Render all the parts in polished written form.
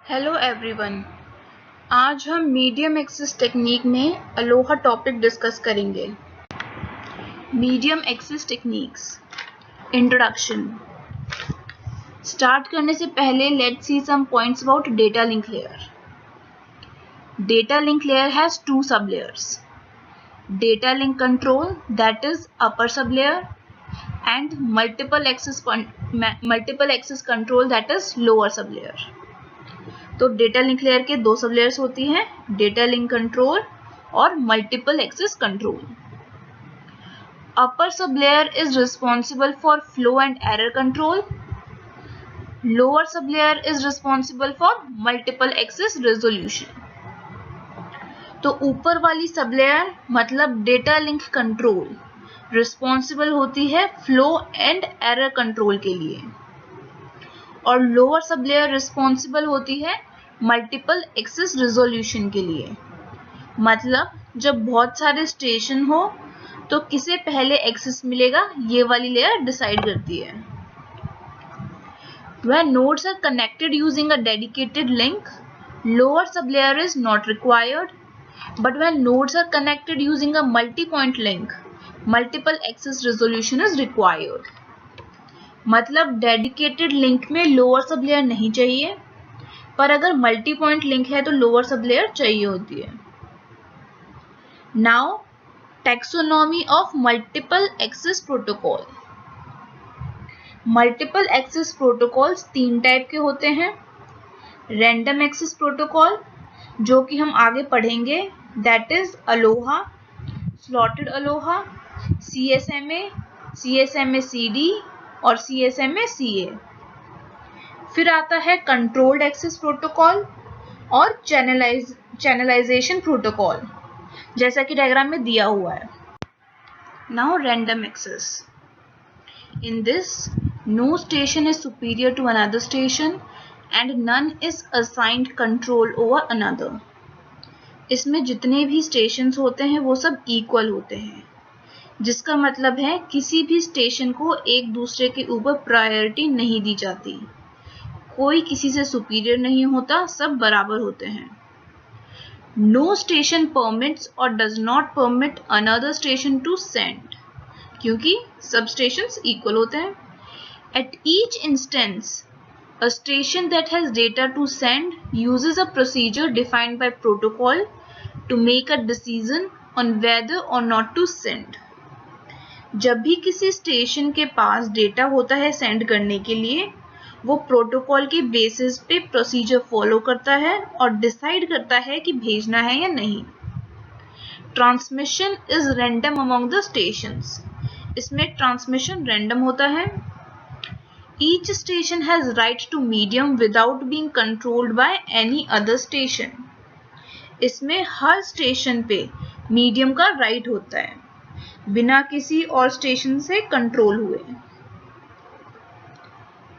Hello everyone. आज हम medium access technique में अलोहा टॉपिक डिस्कस करेंगे। Medium access techniques introduction. Start करने से पहले let's see some points about data link layer. Data link layer has two sublayers: data link control, that is upper sublayer, and multiple access control, that is lower sublayer. तो data link layer के दो sublayers होती हैं, data link control और multiple access control. Upper sublayer is responsible for flow and error control. Lower sublayer is responsible for multiple access resolution. तो ऊपर वाली sub layer मतलब data link control responsible होती है flow and error control के लिए, और lower sub layer responsible होती है मल्टीपल एक्सेस रेजोल्यूशन के लिए। मतलब जब बहुत सारे स्टेशन हो तो किसे पहले एक्सेस मिलेगा ये वाली लेयर डिसाइड करती है। When nodes are connected using a dedicated link, lower sublayer is not required, but when nodes are connected using a multi-point link, multiple access resolution is required. मतलब डेडिकेटेड लिंक में lower sub layer नहीं चाहिए, पर अगर multi point link है तो lower sub layer चाहिए होती है। Now taxonomy of multiple access protocol. Multiple access protocols तीन टाइप के होते हैं। रैंडम एक्सेस प्रोटोकॉल, जो कि हम आगे पढ़ेंगे, that is Aloha, slotted Aloha, CSMA, CSMA-CD और CSMA-CA। फिर आता है कंट्रोल्ड एक्सेस प्रोटोकॉल और चैनलाइजेशन प्रोटोकॉल, जैसा कि डायग्राम में दिया हुआ है। Now random access. In this no station is superior to another station and none is assigned control over another. इसमें जितने भी स्टेशंस होते हैं वो सब इक्वल होते हैं, जिसका मतलब है किसी भी स्टेशन को एक दूसरे के ऊपर प्रायोरिटी नहीं दी जाती, कोई किसी से सुपीरियर नहीं होता, सब बराबर होते हैं। नो स्टेशन परमिट्स और does not permit another station to send, क्योंकि सब स्टेशंस इक्वल होते हैं। At each instance a station that has data to send uses a procedure defined by protocol to make a decision on whether or not to send. जब भी किसी station के पास data होता है सेंड करने के लिए, वो प्रोटोकॉल के बेसिस पे प्रोसीजर फॉलो करता है और डिसाइड करता है कि भेजना है या नहीं। Transmission is random among the stations. इसमें ट्रांसमिशन रैंडम होता है। Each station has right to medium without being controlled by any other station. इसमें हर स्टेशन पे मीडियम का राइट होता है, बिना किसी और स्टेशन से कंट्रोल हुए।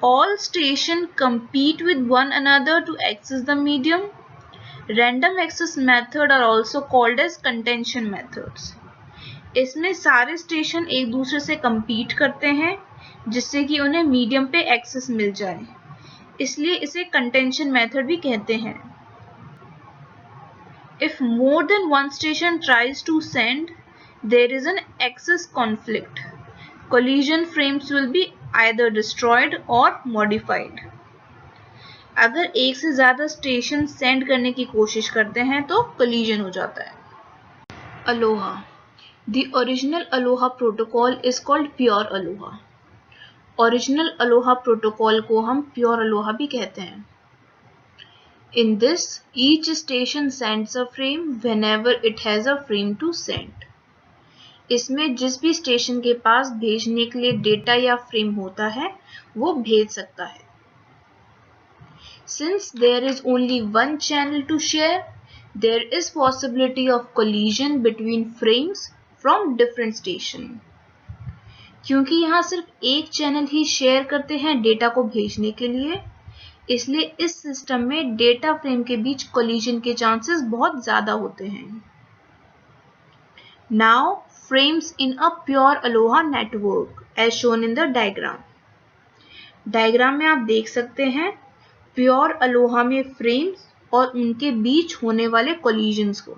All station compete with one another to access the medium. Random access method are also called as contention methods. इसमें सारे स्टेशन एक दूसरे से compete करते हैं जिससे कि उन्हें मीडियम पे एक्सेस मिल जाए, इसलिए इसे कंटेंशन मेथड भी कहते हैं। If more than one station tries to send, there is an access conflict. Collision frames will be either destroyed or modified. अगर एक से ज्यादा स्टेशन सेंड करने की कोशिश करते हैं तो collision हो जाता है। Aloha. The original Aloha protocol is called pure Aloha. Original Aloha protocol को हम प्योर अलोहा भी कहते हैं। In this each station sends a frame whenever it has a frame to send. इसमें जिस भी स्टेशन के पास भेजने के लिए डेटा या फ्रेम होता है वो भेज सकता है। Since there is only one channel to share, there is possibility of collision between frames from different station. क्योंकि यहाँ सिर्फ एक चैनल ही शेयर करते हैं डेटा को भेजने के लिए, इसलिए इस सिस्टम में डेटा फ्रेम के बीच कोलिजन के चांसेस बहुत ज्यादा होते हैं। Now frames in a pure Aloha network as shown in the diagram. Diagram में आप देख सकते हैं प्योर अलोहा में फ्रेम्स और उनके बीच होने वाले कोलिजन्स को।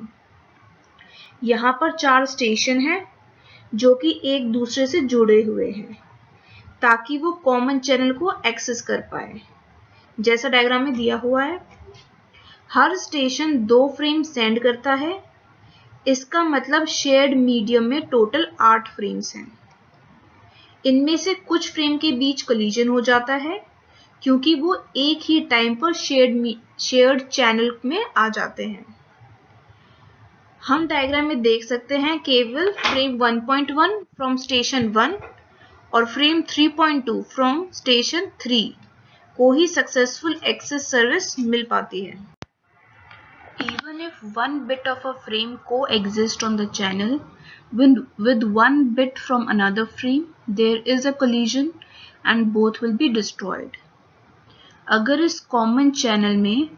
यहाँ पर 4 स्टेशन हैं जो कि एक दूसरे से जुड़े हुए हैं ताकि वो कॉमन चैनल को एक्सेस कर पाए, जैसा डायग्राम में दिया हुआ है। हर स्टेशन 2 फ्रेम सेंड करता है। इसका मतलब शेयर्ड मीडियम में टोटल 8 फ्रेम्स हैं। इनमें से कुछ फ्रेम के बीच कोलिजन हो जाता है क्योंकि वो एक ही टाइम पर शेयर्ड चैनल में आ जाते हैं। हम डायग्राम में देख सकते हैं केवल फ्रेम 1.1 फ्रॉम स्टेशन 1 और फ्रेम 3.2 फ्रॉम स्टेशन 3 को ही सक्सेसफुल एक्सेस सर्विस मिल पाती है। Even if one bit of a frame coexists on the channel with one bit from another frame, there is a collision and both will be destroyed. अगर इस common channel में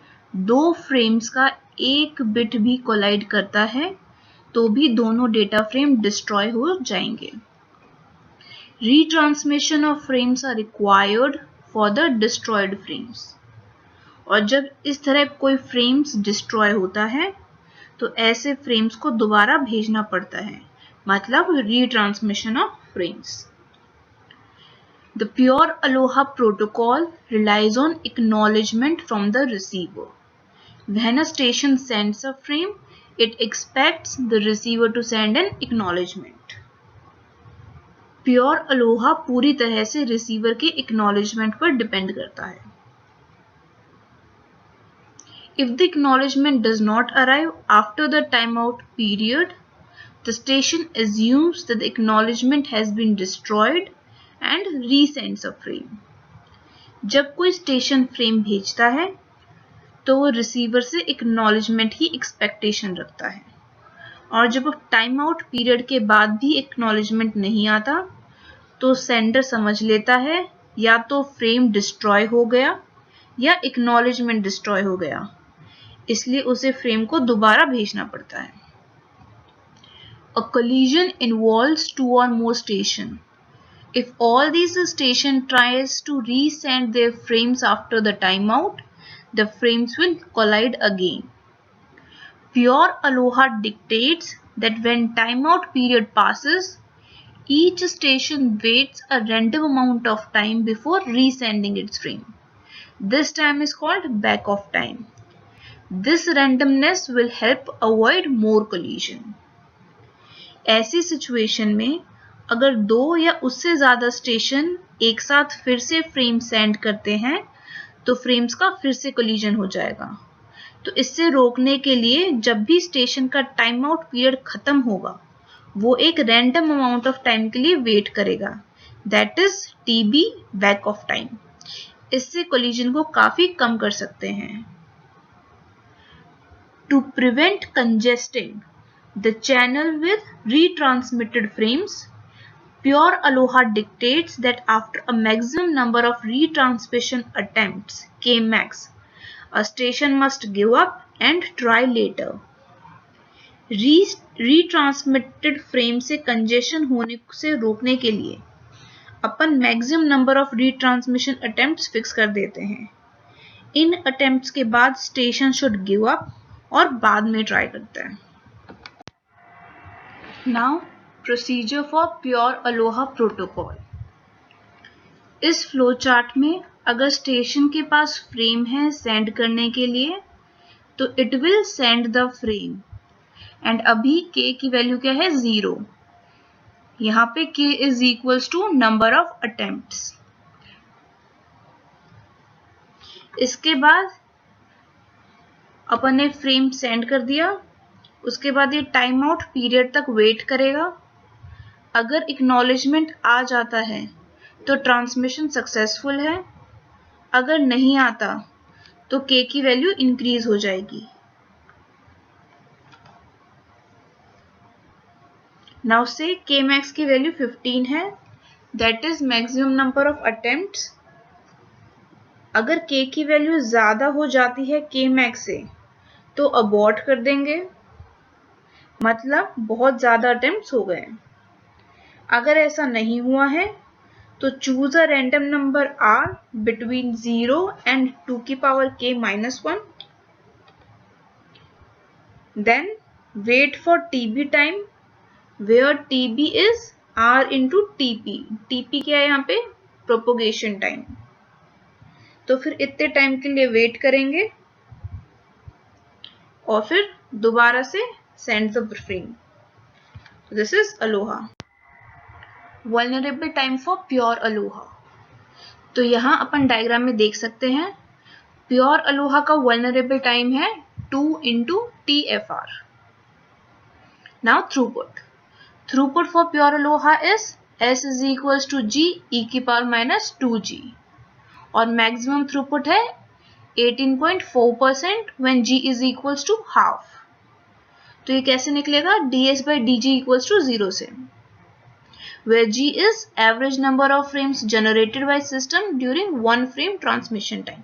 2 frames का एक bit भी collide करता है तो भी दोनों डेटा फ्रेम डिस्ट्रॉय हो जाएंगे। Retransmission of frames are required for the destroyed frames. और जब इस तरह कोई फ्रेम्स डिस्ट्रॉय होता है तो ऐसे फ्रेम्स को दोबारा भेजना पड़ता है, मतलब retransmission of frames. The pure Aloha protocol relies on acknowledgement from the receiver. When a station sends a frame, it expects the receiver to send an acknowledgement. Pure Aloha पूरी तरह से रिसीवर के एक्नॉलेजमेंट पर depend करता है। If the acknowledgement does not arrive after the timeout period, the station assumes that the acknowledgement has been destroyed and resends a frame. जब कोई station frame भेजता है तो वो रिसीवर से एक्नॉलेजमेंट की एक्सपेक्टेशन रखता है, और जब टाइम आउट पीरियड के बाद भी एक्नॉलेजमेंट नहीं आता तो सेंडर समझ लेता है या तो फ्रेम डिस्ट्रॉय हो गया या एक्नॉलेजमेंट डिस्ट्रॉय हो गया, इसलिए उसे फ्रेम को दोबारा भेजना पड़ता है। A collision involves 2 or more stations. If all these stations tries to resend their frames after the timeout, the frames will collide again. Pure Aloha dictates that when timeout period passes, each station waits a random amount of time before resending its frame. This time is called back-off time. This randomness will help avoid more collision. ऐसी situation में अगर 2 या उससे ज़्यादा station एक साथ फिर से फ्रेम सेंड करते हैं तो फ्रेम्स का फिर से कोलिजन हो जाएगा। तो इससे रोकने के लिए जब भी स्टेशन का टाइम आउट पीरियड खत्म होगा वो एक रैंडम अमाउंट ऑफ टाइम के लिए वेट करेगा, that is TB back of time. इससे कोलिजन को काफ़ी कम कर सकते हैं। To prevent congesting the channel with retransmitted frames, Pure Aloha dictates that after a maximum number of retransmission attempts, Kmax, a station must give up and try later. Retransmitted frame से congestion होने से रोकने के लिए अपन maximum number of retransmission attempts fix कर देते हैं। इन attempts के बाद station should give up और बाद में ट्राई करते हैं। Now procedure for pure Aloha protocol. इस फ्लो चार्ट में अगर स्टेशन के पास फ्रेम है सेंड करने के लिए तो it will send the frame, and अभी k की वैल्यू क्या है 0। यहाँ पे k is equals to number of attempts. इसके बाद अपन ने फ्रेम सेंड कर दिया, उसके बाद ये टाइम आउट पीरियड तक वेट करेगा। अगर एक्नॉलेजमेंट आ जाता है तो ट्रांसमिशन सक्सेसफुल है, अगर नहीं आता तो k की वैल्यू इंक्रीज हो जाएगी। नाउ से k max की वैल्यू 15 है, that is maximum number of attempts. अगर k की वैल्यू ज्यादा हो जाती है k max से तो अबॉर्ट कर देंगे, मतलब बहुत ज्यादा अटेम्प्ट्स हो गए। अगर ऐसा नहीं हुआ है तो choose a random number r between 0 and 2 की power k minus 1. Then wait for tb time where tb is r into tp. tp क्या है यहाँ पे? Propagation time. तो फिर इतने टाइम के लिए वेट करेंगे और फिर दोबारा से send the frame. This is Aloha. Vulnerable time for pure Aloha. तो यहाँ अपन डायग्राम में देख सकते हैं प्योर अलोहा का वल्नरेबल टाइम है 2 into TFR. Now throughput for pure aloha is S is equals to G e की पावर minus 2G और maximum throughput है 18.4% when G is equals to half. तो ये कैसे निकलेगा? ds by dg equals to 0 से, where G is average number of frames generated by system during one frame transmission time.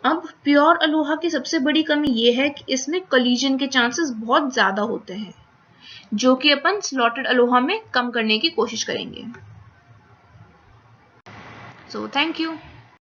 अब pure Aloha की सबसे बड़ी कमी ये है कि इसमें कोलिजन के चांसेस बहुत ज्यादा होते हैं, जो कि अपन स्लॉटेड अलोहा में कम करने की कोशिश करेंगे. So thank you.